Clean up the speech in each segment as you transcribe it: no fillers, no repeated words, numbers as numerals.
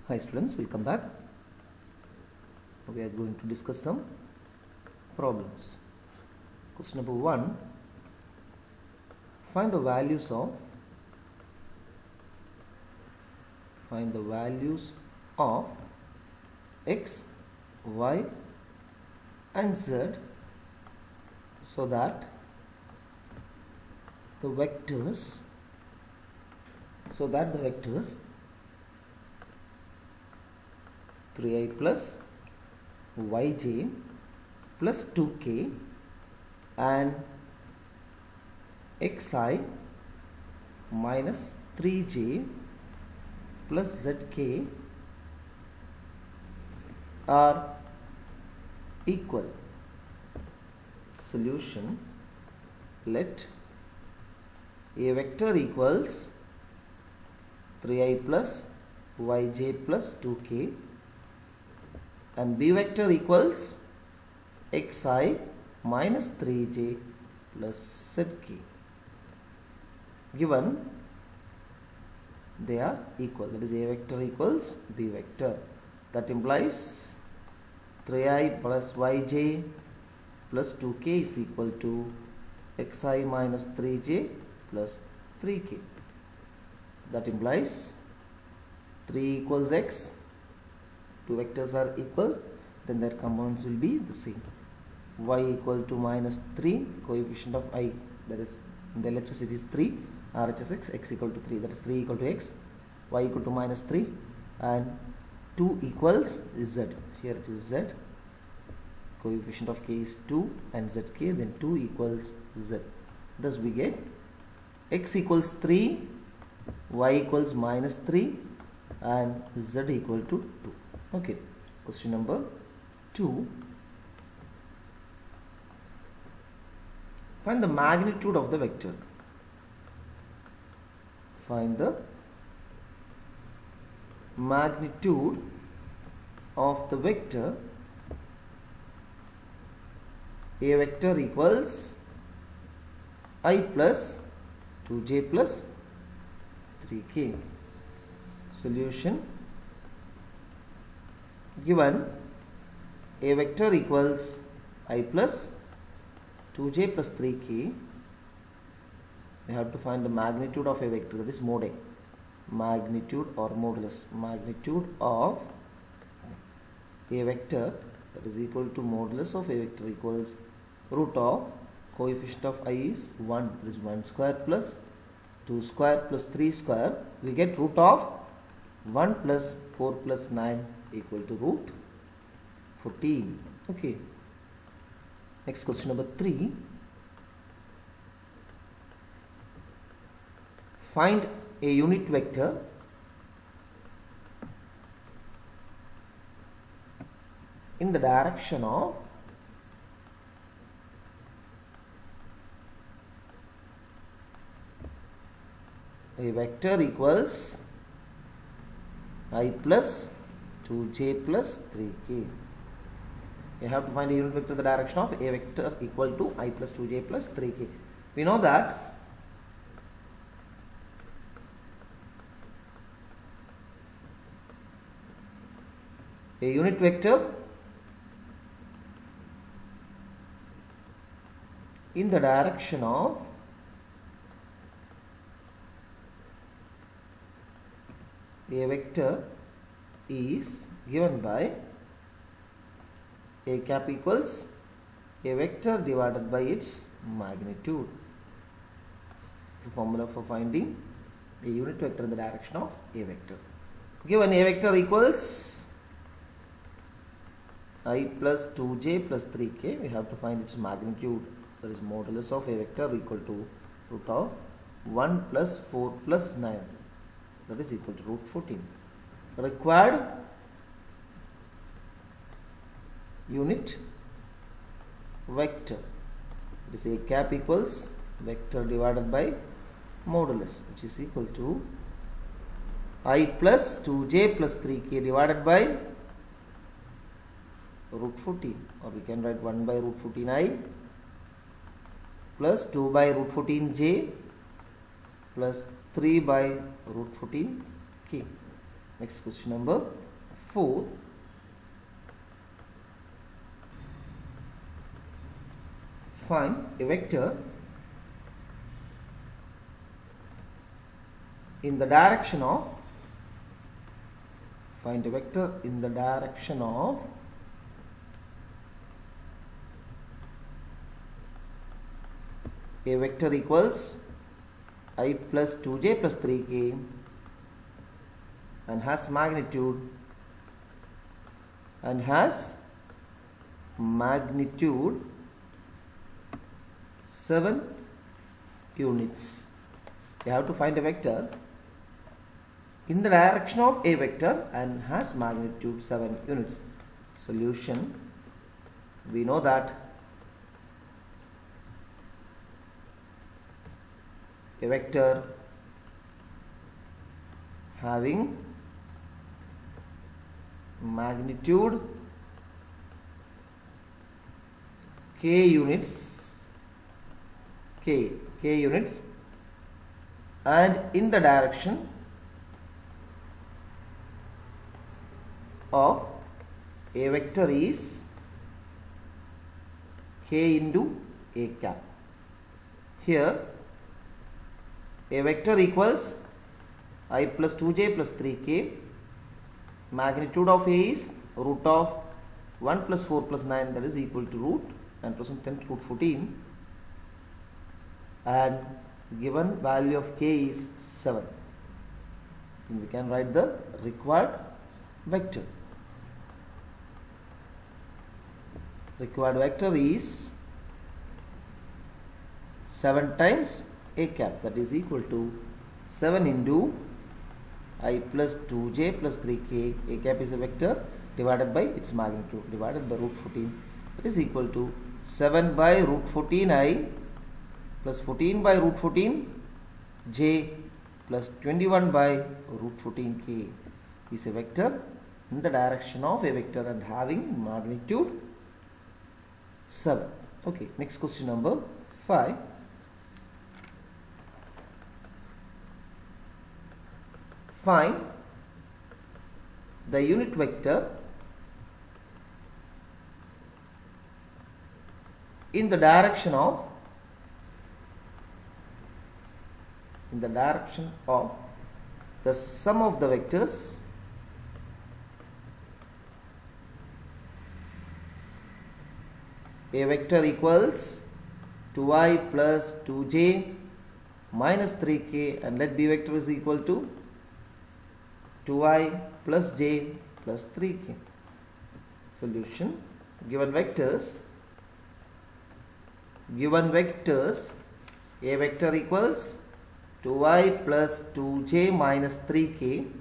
Hi students, welcome back. We are going to discuss some problems. Question number 1. Find the values of x, y and z so that the vectors 3i plus yj plus 2k and xi minus 3j plus zk are equal. Solution: let a vector equals 3i plus yj plus 2k and b vector equals xi minus 3j plus zk. Given they are equal, that is a vector equals b vector, that implies 3i plus yj plus 2k is equal to xi minus 3j plus 3k. That implies 3 equals x, two vectors are equal, then their components will be the same. Y equal to minus 3, coefficient of I, that is in the LHS it is 3, RHS x equal to 3, that is 3 equal to x, y equal to minus 3 and 2 equals z, here it is z, coefficient of k is 2 and zk, then 2 equals z. Thus we get x equals 3, y equals minus 3 and z equal to 2. Okay, question number 2. Find the magnitude of the vector. Find the magnitude of the vector. A vector equals I plus 2j plus 3k. Solution: given a vector equals I plus 2j plus 3k, we have to find the magnitude of a vector, that is mode. Magnitude or modulus. Magnitude of a vector, that is equal to modulus of a vector, equals root of coefficient of I is 1, that is 1 square plus 2 square plus 3 square. We get root of 1 plus 4 plus 9 equal to root 14. Okay. Next, question number 3. Find a unit vector in the direction of a vector equals I plus 2j plus 3k. You have to find a unit vector in the direction of a vector equal to I plus 2j plus 3k. We know that a unit vector in the direction of a vector is given by a cap equals a vector divided by its magnitude. It's a formula for finding a unit vector in the direction of a vector. Given a vector equals I plus 2j plus 3k, we have to find its magnitude, that is modulus of a vector equal to root of 1 plus 4 plus 9, that is equal to root 14. Required unit vector, it is a cap equals vector divided by modulus, which is equal to I plus 2j plus 3k divided by root 14, or we can write 1 by root 14i plus 2 by root 14j plus 3 by root 14k. Next question number 4. Find a vector in the direction of a vector equals I plus 2j plus 3k and has magnitude 7 units. You have to find a vector in the direction of a vector and has magnitude 7 units. Solution: we know that a vector having magnitude k units and in the direction of a vector is k into a cap. Here a vector equals I plus 2j plus 3k. Magnitude of A is root of 1 plus 4 plus 9, that is equal to root 9 plus 1 10 root 14, and given value of k is 7. And we can write the required vector. Required vector is 7 times a cap, that is equal to 7 into I plus 2j plus 3k. A cap is a vector divided by its magnitude divided by root 14, that is equal to 7 by root 14 I plus 14 by root 14 j plus 21 by root 14 k is a vector in the direction of a vector and having magnitude 7. Okay, next question number 5. Find the unit vector in the direction of the sum of the vectors a vector equals 2i plus 2j minus 3k, and let b vector is equal to 2i plus j plus 3k. Solution: given vectors, a vector equals 2i plus 2j minus 3k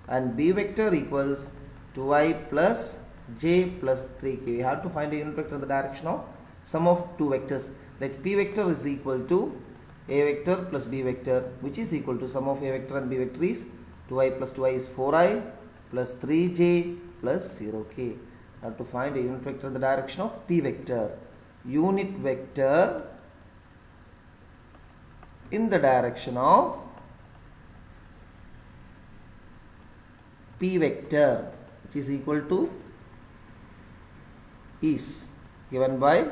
and b vector equals 2i plus j plus 3k. We have to find a unit vector in the direction of sum of two vectors. Let p vector is equal to a vector plus b vector, which is equal to sum of a vector and b vector is 2i plus 2i is 4i plus 3j plus 0k. I have to find a unit vector in the direction of p vector. Unit vector in the direction of p vector, which is equal to is given by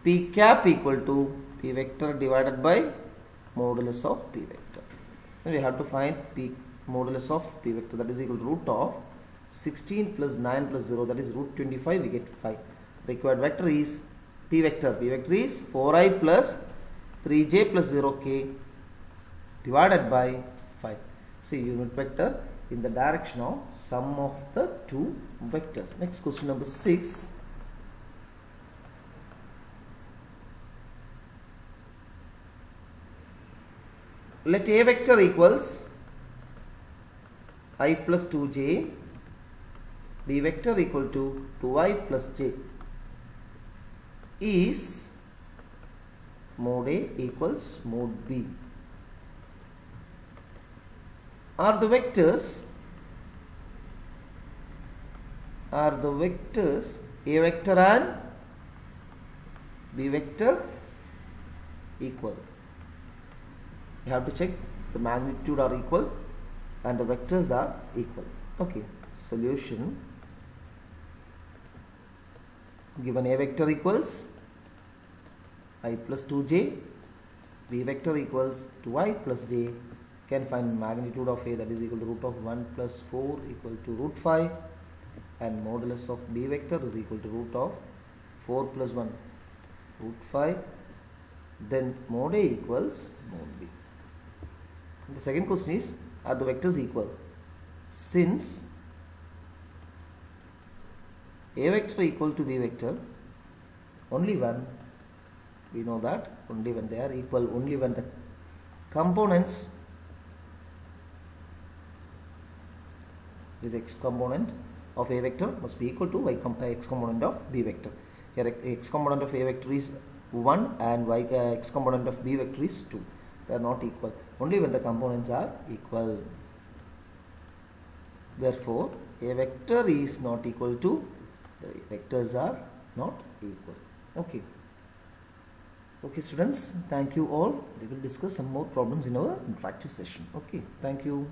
p cap equal to p vector divided by modulus of p vector. Then we have to find p modulus of p vector, that is equal to root of 16 plus 9 plus 0, that is root 25, we get 5. Required vector is p vector. P vector is 4i plus 3j plus 0k divided by 5. So unit vector in the direction of sum of the two vectors. Next question number 6. Let a vector equals I plus 2j, b vector equal to 2i plus j is mode A equals mode B. Are the vectors A vector and b vector equal? You have to check the magnitude are equal. and the vectors are equal. Okay, solution. Given a vector equals I plus 2j, b vector equals 2i plus j, can find magnitude of a, that is equal to root of 1 plus 4 equal to root 5, and modulus of b vector is equal to root of 4 plus 1 root 5. Then mod a equals mod b. The second question is, are the vectors equal? Since a vector equal to b vector only when, we know that only when they are equal, only when the components, this x component of a vector must be equal to x component of b vector. Here x component of a vector is 1 and x component of b vector is 2. They are not equal. Only when the components are equal. Therefore, a vector is not equal to, the vectors are not equal. Okay. Okay students, thank you all. We will discuss some more problems in our interactive session. Okay, thank you.